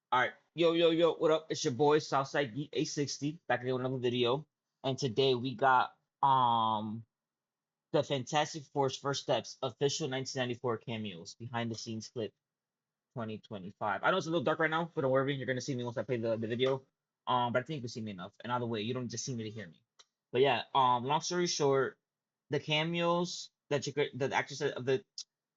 All right, yo, what up? It's your boy Southside Geek A60 back again with another video, and today we got the Fantastic Four's first steps, official 1994 cameos, behind the scenes clip 2025. I know it's a little dark right now, but don't worry, you're gonna see me once I play the video. But I think you can see me enough. And either way, you don't just see me to hear me. But yeah, long story short, the cameos that the actors of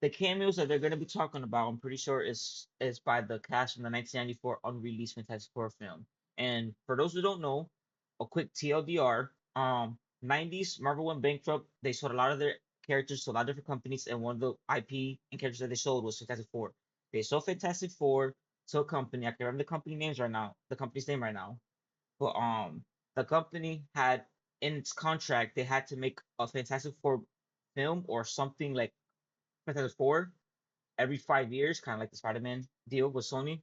the cameos that they're gonna be talking about, I'm pretty sure is by the cast from the 1994 unreleased Fantastic Four film. And for those who don't know, a quick TLDR, 90s Marvel went bankrupt. They sold a lot of their characters to a lot of different companies, and one of the IP and characters that they sold was Fantastic Four. They sold Fantastic Four to a company. I can't remember the company names right now, the company's name right now. But the company had in its contract they had to make a Fantastic Four film or something like Fantastic Four every 5 years, kind of like the Spider-Man deal with Sony.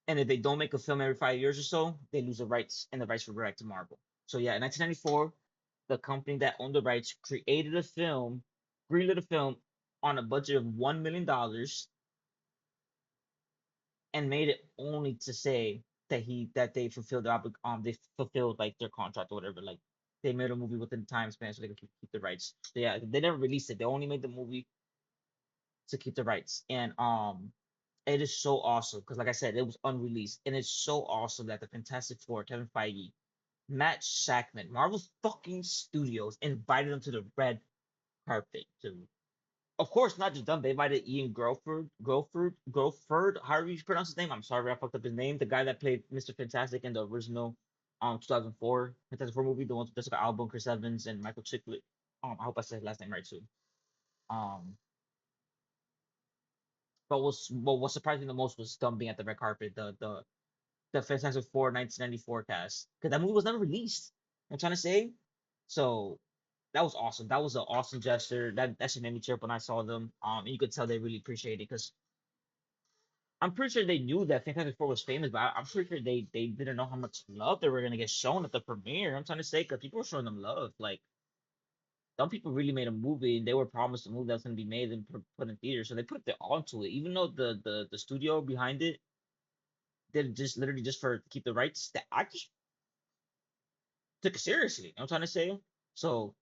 And if they don't make a film every 5 years or so, they lose the rights, and the rights were back to Marvel. So yeah, in 1994, the company that owned the rights created a film, greenlit a film on a budget of $1 million, and made it only to say that they fulfilled they fulfilled like their contract or whatever. Like they made a movie within the time span so they could keep the rights. So yeah, they never released it. They only made the movie to keep the rights. And it is so awesome because like I said, it was unreleased. And it's so awesome that the Fantastic Four, Kevin Feige, Matt Shackman, Marvel fucking Studios invited them to the red carpet to, of course, not just them. They invited Ian Groford, however you pronounce his name. I'm sorry, I fucked up his name. The guy that played Mr. Fantastic in the original 2004 Fantastic Four movie, the one with Jessica Alba, Chris Evans, and Michael Chiklit. I hope I said his last name right too. Um, but what surprised me the most was them being at the red carpet, the Fantastic Four 1994 cast, because that movie was never released. I'm trying to say, so that was awesome. That was an awesome gesture. That should made me cheer up when I saw them. And you could tell they really appreciated it because I'm pretty sure they knew that Fantastic Four was famous, but I'm pretty sure they didn't know how much love they were gonna get shown at the premiere. I'm trying to say because people were showing them love. Like some people really made a movie and they were promised a movie that was gonna be made and put in theaters, so they put their all into it. Even though the studio behind it did it just literally just for keep the rights, the actors took it seriously. You know what I'm trying to say. So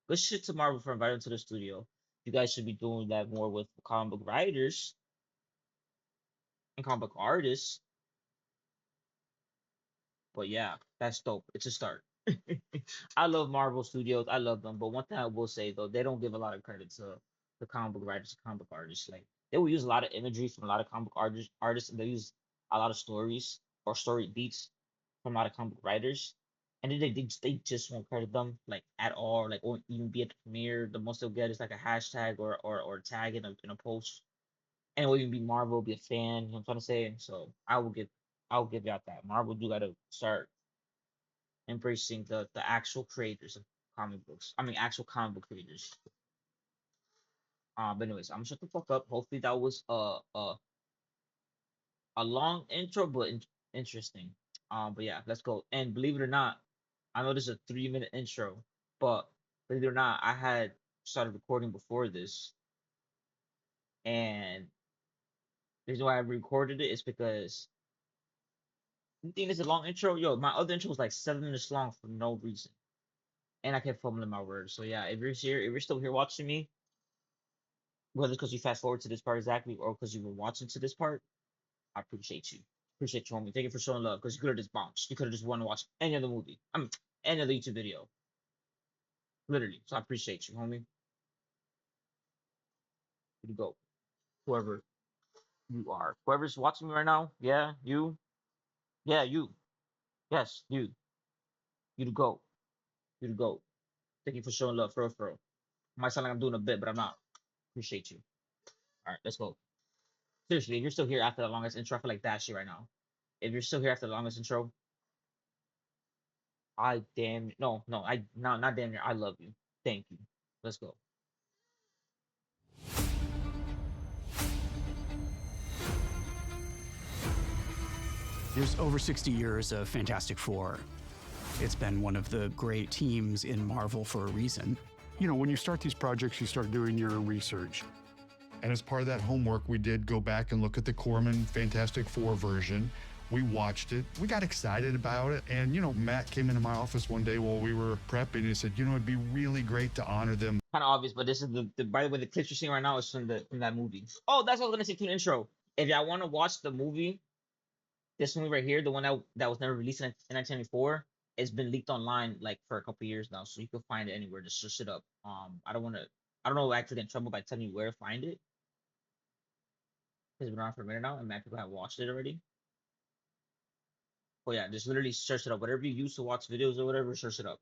good shit to Marvel for inviting them to the studio. You guys should be doing that more with comic book writers and comic book artists. But yeah, that's dope. It's a start. I love Marvel Studios. I love them. But one thing I will say though, they don't give a lot of credit to the comic book writers, comic book artists. Like they will use a lot of imagery from a lot of comic book artists, and they use a lot of stories or story beats from a lot of comic book writers. And then they just won't credit them like at all, like won't even be at the premiere. The most they'll get is like a hashtag or tag in a post. And it will even be Marvel, be a fan, you know what I'm trying to say? So I'll give you out that. Marvel do gotta start embracing the actual creators of comic books. I mean, actual comic book creators. But anyways, I'm gonna shut the fuck up. Hopefully that was a long intro, but interesting. But yeah, let's go. And believe it or not, I know this is a 3 minute intro, but believe it or not, I had started recording before this, and the reason why I recorded it is because you think it's a long intro? Yo, my other intro was like 7 minutes long for no reason, and I kept fumbling my words. So yeah, if you're still here watching me, whether because you fast forward to this part exactly or because you were watching to this part, I appreciate you. Appreciate you, homie. Thank you for showing love because you could have just bounced. You could have just wanted to watch any other movie. I mean, any other YouTube video. Literally. So I appreciate you, homie. Here you go. Whoever you are. Whoever's watching me right now, yeah, you. Yeah, you. Yes, you. You to go. You to go. Thank you for showing love, for real, for real. Might sound like I'm doing a bit, but I'm not. Appreciate you. All right, let's go. Seriously, if you're still here after the longest intro, I feel like that shit right now. If you're still here after the longest intro, I damn no no I no not damn near I love you. Thank you. Let's go. There's over 60 years of Fantastic Four. It's been one of the great teams in Marvel for a reason. You know, when you start these projects, you start doing your research. And as part of that homework, we did go back and look at the Corman Fantastic Four version. We watched it. We got excited about it. And, you know, Matt came into my office one day while we were prepping and he said, you know, it'd be really great to honor them. Kind of obvious, but this is the by the way, the clips you're seeing right now is from that movie. Oh, that's what I was gonna say to the intro. If y'all want to watch the movie, this movie right here, the one that was never released in 1994, it's been leaked online like for a couple years now, so you can find it anywhere. Just search it up. I don't know if I actually get in trouble by telling you where to find it because it's been around for a minute now, and many people have watched it already. But yeah, just literally search it up. Whatever you use to watch videos or whatever, search it up.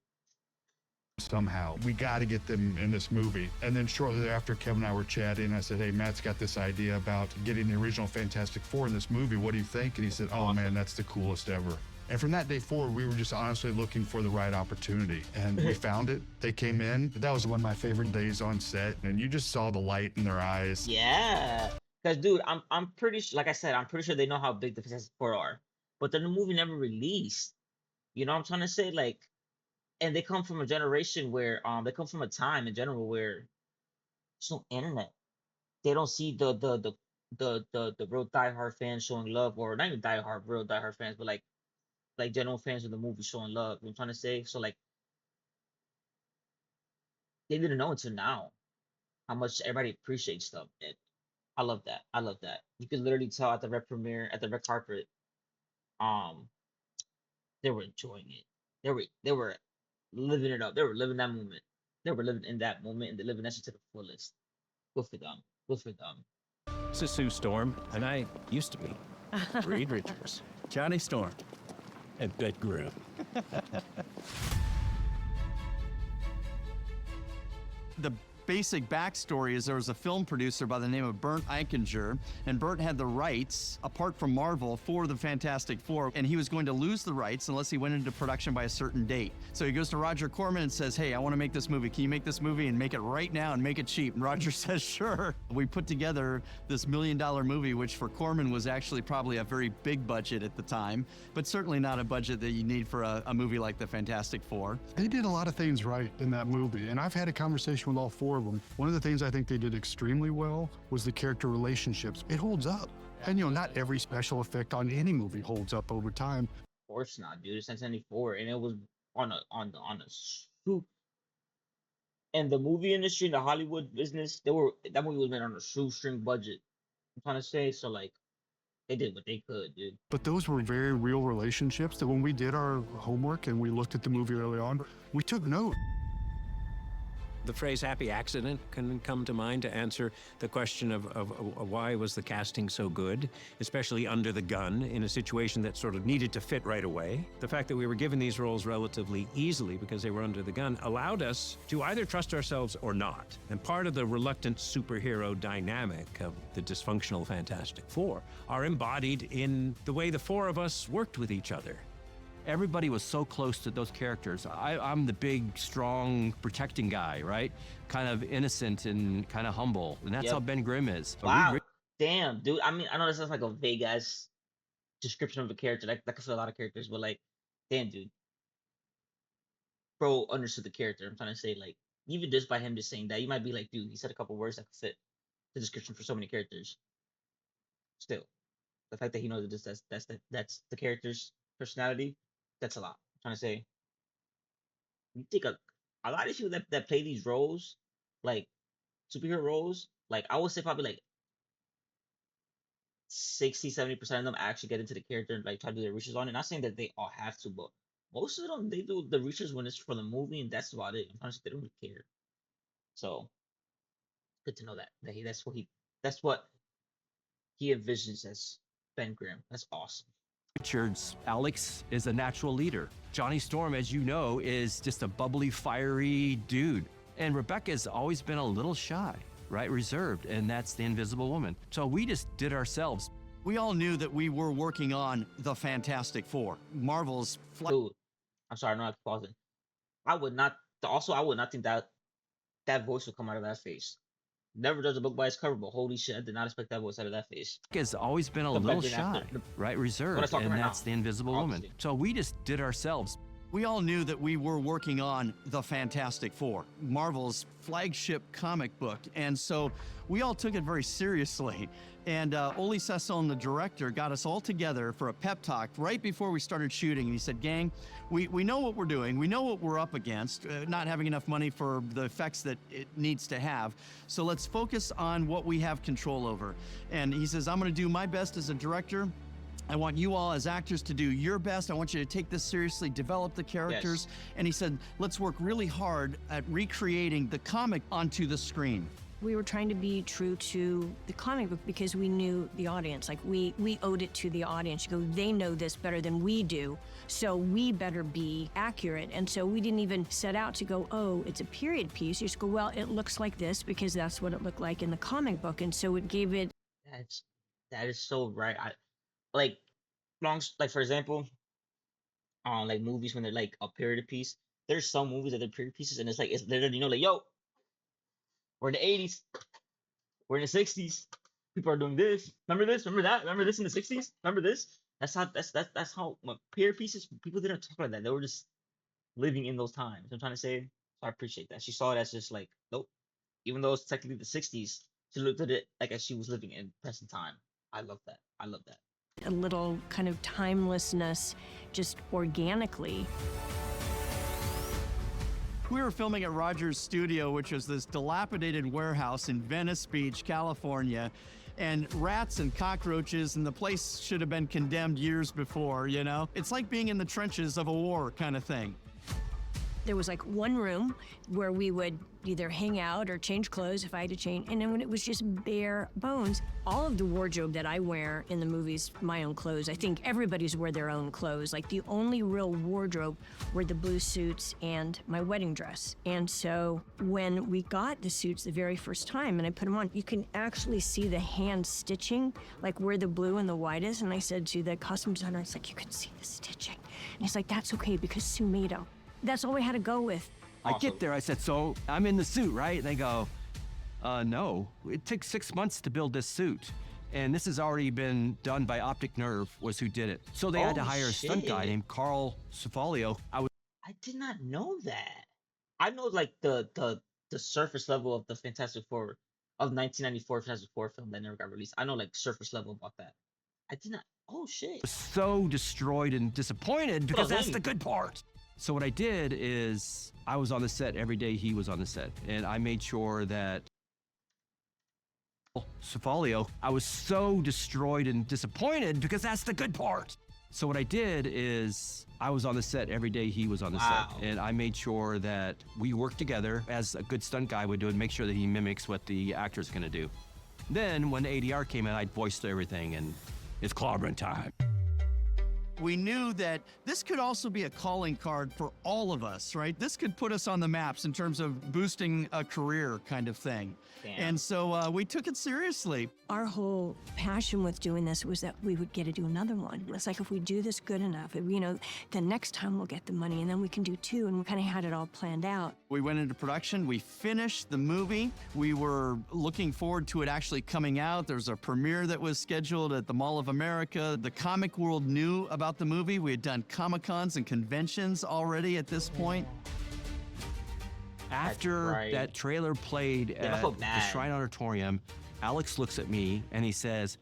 Somehow we got to get them in this movie. And then shortly after, Kevin and I were chatting. I said, hey, Matt's got this idea about getting the original Fantastic Four in this movie. What do you think? And he said, oh man, that's the coolest ever. And from that day forward, we were just honestly looking for the right opportunity. And we found it. They came in. That was one of my favorite days on set. And you just saw the light in their eyes. Yeah. Because, dude, I'm pretty sure, like I said, I'm pretty sure they know how big the Fantastic Four are. But then the movie never released. You know what I'm trying to say? Like, and they come from a generation where they come from a time in general where there's no internet. They don't see the real diehard fans showing love, or not even diehard, real diehard fans, but like general fans of the movie showing love. You know what I'm trying to say? So like they didn't know until now how much everybody appreciates stuff. And I love that. I love that. You could literally tell at the red premiere, at the red carpet, um, they were enjoying it. They were living it up. They were living that moment. They were living in that moment and they living that shit to the fullest. Good for them. Good for them. This is Sue Storm, and I used to be Reed Richards, Johnny Storm. and Ben Grimm. The basic backstory is there was a film producer by the name of Bernd Eichinger, and Bernd had the rights, apart from Marvel, for the Fantastic Four, and he was going to lose the rights unless he went into production by a certain date. So he goes to Roger Corman and says, hey, I want to make this movie. Can you make this movie and make it right now and make it cheap? And Roger says, sure. We put together this $1 million movie, which for Corman was actually probably a very big budget at the time, but certainly not a budget that you need for a movie like the Fantastic Four. They did a lot of things right in that movie, and I've had a conversation with all four of them. One of the things I think they did extremely well was the character relationships. It holds up. And, you know, not every special effect on any movie holds up over time. Of course not, dude. It's 1994, and it was on a shoot. And the movie industry, the Hollywood business, that movie was made on a shoestring budget. I'm trying to say, so like, they did what they could, dude. But those were very real relationships that when we did our homework and we looked at the movie early on, we took note. The phrase happy accident can come to mind to answer the question of why was the casting so good, especially under the gun in a situation that sort of needed to fit right away. The fact that we were given these roles relatively easily because they were under the gun allowed us to either trust ourselves or not. And part of the reluctant superhero dynamic of the dysfunctional Fantastic Four are embodied in the way the four of us worked with each other. Everybody was so close to those characters. I'm the big, strong, protecting guy, right? Kind of innocent and kind of humble. And that's how Ben Grimm is. Wow. Damn, dude. I mean, I know this sounds like a vague ass description of a character. That could fit a lot of characters, but like, damn, dude. Bro understood the character. I'm trying to say, like, even just by him just saying that, you might be like, dude, he said a couple words that could fit the description for so many characters. Still, the fact that he knows that that's the character's personality. That's a lot. I'm trying to say, you think a lot of people that play these roles, like superhero roles, like I would say probably like 60-70% of them actually get into the character and like try to do their research on it. Not saying that they all have to, but most of them they do the research when it's for the movie, and that's about it. I'm trying to say they don't really care. So good to know that that's what he envisions as Ben Grimm. That's awesome. Richards, Alex is a natural leader. Johnny Storm, as you know, is just a bubbly, fiery dude. And Rebecca's always been a little shy, right? Reserved, and that's the Invisible Woman. So we just did ourselves. We all knew that we were working on the Fantastic Four. Marvel's... Dude, I'm sorry, I'm not pausing. I would not think that voice would come out of that face. Never judge a book by its cover, but holy shit, I did not expect that voice out of that face. Has always been a little shy, right? Reserved, and that's the Invisible Woman. So we just did ourselves. We all knew that we were working on the Fantastic Four, Marvel's flagship comic book, and so we all took it very seriously. And Oli Sasson, the director, got us all together for a pep talk right before we started shooting. And he said, gang, we know what we're doing. We know what we're up against, not having enough money for the effects that it needs to have. So let's focus on what we have control over. And he says, I'm going to do my best as a director. I want you all as actors to do your best. I want you to take this seriously, develop the characters. Yes. And he said, let's work really hard at recreating the comic onto the screen. We were trying to be true to the comic book because we knew the audience. Like we owed it to the audience. You go, they know this better than we do, so we better be accurate. And so we didn't even set out to go, oh, it's a period piece. You just go, well, it looks like this because that's what it looked like in the comic book. And so it gave it. That is so right. Like for example, like movies when they're like a period piece. There's some movies that are period pieces, and it's literally, like, yo, we're in the 80s, we're in the 60s. People are doing this. Remember this? Remember that? Remember this in the 60s? Remember this? That's how period pieces. People didn't talk like that. They were just living in those times. I'm trying to say. So I appreciate that. She saw it as just like, nope. Even though it's technically the 60s, she looked at it like as she was living in present time. I love that. I love that. A little kind of timelessness, just organically. We were filming at Rogers Studio, which was this dilapidated warehouse in Venice Beach, California, and rats and cockroaches, and the place should have been condemned years before, you know? It's like being in the trenches of a war kind of thing. There was like one room where we would either hang out or change clothes if I had to change. And then when it was just bare bones, all of the wardrobe that I wear in the movies, my own clothes, I think everybody's wear their own clothes. Like the only real wardrobe were the blue suits and my wedding dress. And so when we got the suits the very first time and I put them on, you can actually see the hand stitching, like where the blue and the white is. And I said to the costume designer, it's like, you can see the stitching. And he's like, that's okay because Sue made them. That's all we had to go with. I get there, I said, so I'm in the suit, right? And they go, no, it took 6 months to build this suit. And this has already been done by Optic Nerve, was who did it. So they had to hire a stunt guy named Carl Cefalio. I did not know that. I know like the surface level of the Fantastic Four of 1994 Fantastic Four film that never got released. I know like surface level about that. I did not. Oh shit. So destroyed and disappointed because that's the good part. So what I did is I was on the set every day he was on the set, and I made sure that Cefalio, I was so destroyed and disappointed because that's the good part. So what I did is I was on the set every day he was on the set, and I made sure that we worked together as a good stunt guy would do and make sure that he mimics what the actor's gonna do. Then when the ADR came in, I voiced everything, and it's clobbering time. We knew that this could also be a calling card for all of us, right? This could put us on the maps in terms of boosting a career kind of thing. Damn. And so we took it seriously. Our whole passion with doing this was that we would get to do another one. It's like if we do this good enough, then next time we'll get the money and then we can do two, and we kind of had it all planned out. We went into production, we finished the movie. We were looking forward to it actually coming out. There was a premiere that was scheduled at the Mall of America. The comic world knew about the movie. We had done Comic-Cons and conventions already at this point. After that trailer played at the Shrine Auditorium, Alex looks at me and he says,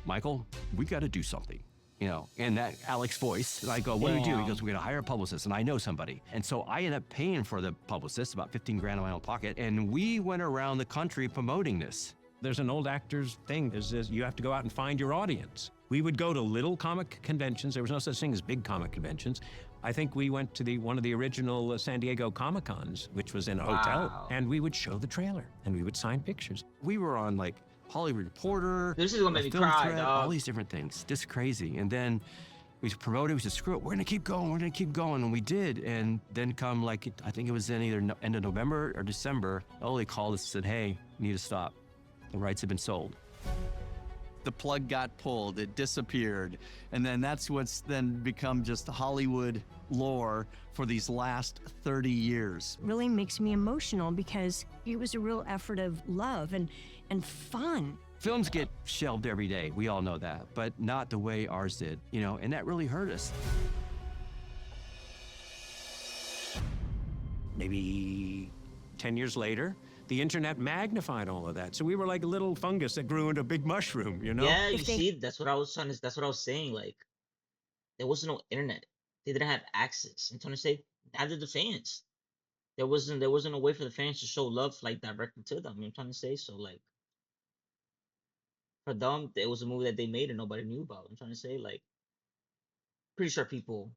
Michael, we got to do something, in that Alex voice. And I go, what do we do? He goes, we're going to hire a publicist, and I know somebody. And so I ended up paying for the publicist, about 15 grand in my own pocket, and we went around the country promoting this. There's an old actor's thing, is you have to go out and find your audience. We would go to little comic conventions. There was no such thing as big comic conventions. I think we went to one of the original San Diego Comic-Cons, which was in a hotel, and we would show the trailer, and we would sign pictures. We were on like Hollywood Reporter, this is what made me cry, all these different things, just crazy. And then we promoted, we said, screw it, we're gonna keep going, and we did. And then come like, I think it was in either end of November or December, Oli called us and said, hey, you need to stop. The rights have been sold. The plug got pulled, it disappeared. And then that's what's then become just Hollywood lore for these last 30 years. Really makes me emotional because it was a real effort of love and fun. Films get shelved every day, we all know that, but not the way ours did, and that really hurt us. Maybe 10 years later, the internet magnified all of that. So we were like a little fungus that grew into a big mushroom, you know? Yeah, you If they see, that's what I was saying. Like, there was no internet. They didn't have access. I'm trying to say, neither the fans. There wasn't a way for the fans to show love like directly to them. I'm trying to say, so like for them, it was a movie that they made and nobody knew about. I'm trying to say, like, pretty sure people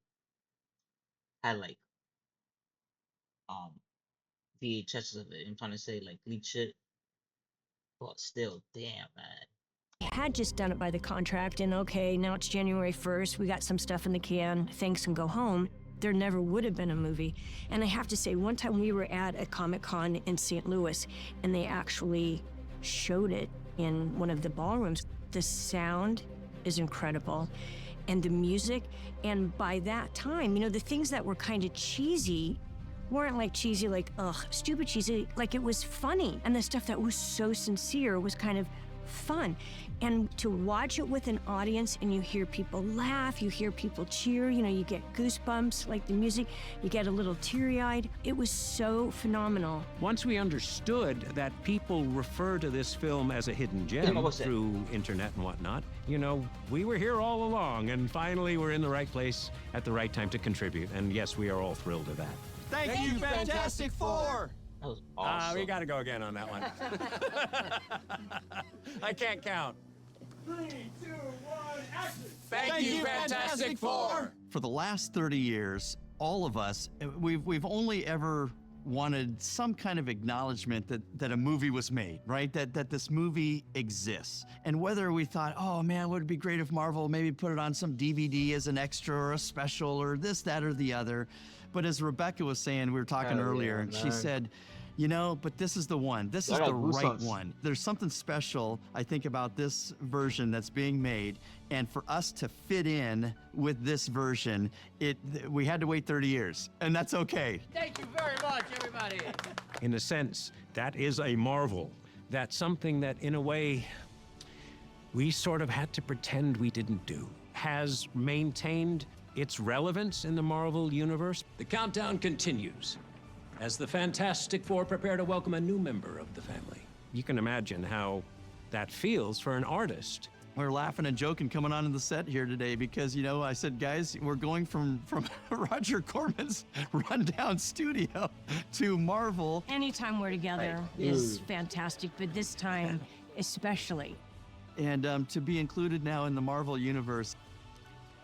had like um VHS of it. I'm trying to say like leak shit, but still, damn man. had just done it by the contract, and okay, now it's January 1st, we got some stuff in the can, thanks and go home. There never would have been a movie. And I have to say, one time we were at a Comic Con in St. Louis, and they actually showed it in one of the ballrooms. The sound is incredible, and the music. And by that time, you know, the things that were kind of cheesy weren't like cheesy, like, ugh, stupid cheesy. Like, it was funny. And the stuff that was so sincere was kind of fun. And to watch it with an audience and you hear people laugh, you hear people cheer, you know, you get goosebumps, like the music, you get a little teary-eyed. It was so phenomenal. Once we understood that people refer to this film as a hidden Yeah, gem what was it? through internet and whatnot, you know, we were here all along, and finally we're in the right place at the right time to contribute. And yes, we are all thrilled to that. Thank you, Fantastic Four. That was awesome. We got to go again on that one. I can't count. 3, 2, 1, action! Thank you, Fantastic Four! For the last 30 years, all of us, we've only ever wanted some kind of acknowledgement that a movie was made, right? That this movie exists. And whether we thought, oh man, would it be great if Marvel maybe put it on some DVD as an extra or a special or this, that, or the other. But as Rebecca was saying, we were talking Hell earlier, yeah, and she man. said, you know, but this is the one. This is I got the right goosebumps. one. There's something special, I think, about this version that's being made. And for us to fit in with this version, we had to wait 30 years, and that's okay. Thank you very much, everybody. In a sense, that is a marvel. That's something that, in a way, we sort of had to pretend we didn't do. Has maintained its relevance in the Marvel universe. The countdown continues as the Fantastic Four prepare to welcome a new member of the family. You can imagine how that feels for an artist. We're laughing and joking coming on in the set here today because, you know, I said, guys, we're going from Roger Corman's rundown studio to Marvel. Anytime we're together is fantastic, but this time especially. And to be included now in the Marvel universe,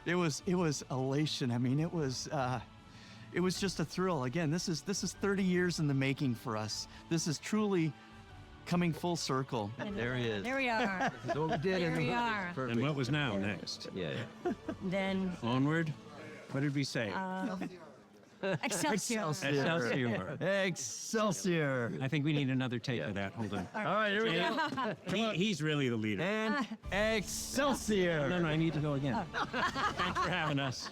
it was elation. I mean, it was just a thrill. Again, this is 30 years in the making for us. This is truly coming full circle. There he is. There we are. That's what we did. There we are. And what was now next? Yeah. Then Onward? What did we say? Excelsior. Excelsior. Excelsior. I think we need another take of that. Hold on. All right, here we go. He's really the leader. And Excelsior. No, I need to go again. Thanks for having us.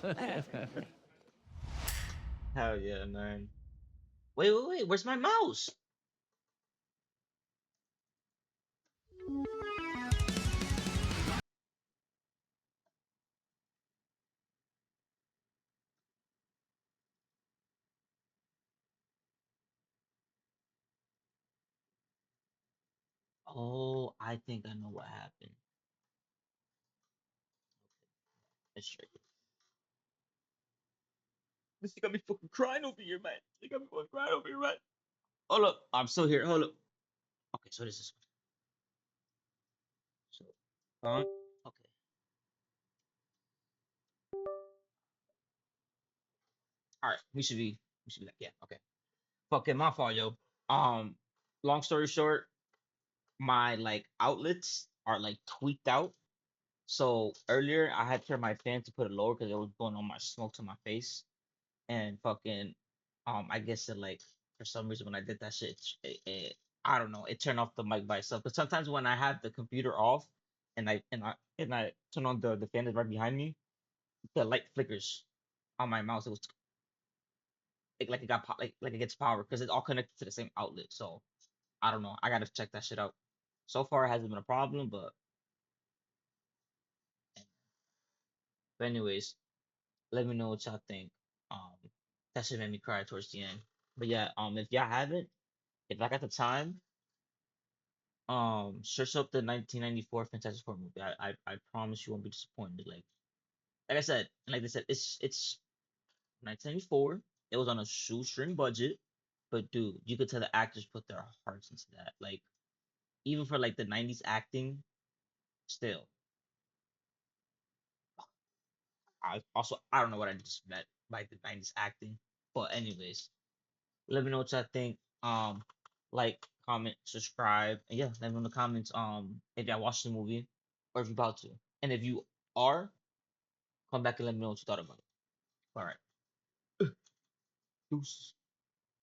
Hell yeah, man. Wait, where's my mouse? Oh, I think I know what happened. Let's check it. This got me fucking crying over here, man. They got me fucking crying over here, man. Hold up, I'm still here. Hold up. Okay, so this is so okay. All right, we should be like, yeah, okay. Fucking my fault, yo. Long story short, my like outlets are like tweaked out. So earlier I had turned my fan to put it lower because it was blowing all my smoke to my face. And fucking I guess it like for some reason when I did that shit, I don't know, it turned off the mic by itself. But sometimes when I have the computer off and I turn on the fan that's right behind me, the light flickers on my mouse. It was like it got like it gets power because it's all connected to the same outlet. So I don't know. I gotta check that shit out. So far, it hasn't been a problem, but anyways, let me know what y'all think. That shit made me cry towards the end. But yeah, if y'all haven't, if I got the time, search up the 1994 Fantastic Four movie. I promise you won't be disappointed. Like I said, and like they said, it's 1994. It was on a shoestring budget, but dude, you could tell the actors put their hearts into that. Like even for like the 90s acting, still. I don't know what I just meant by the 90s acting, but anyways, let me know what y'all think. Like, comment, subscribe, and yeah, let me know in the comments. If y'all watched the movie or if you're about to, and if you are, come back and let me know what you thought about it. All right, deuces.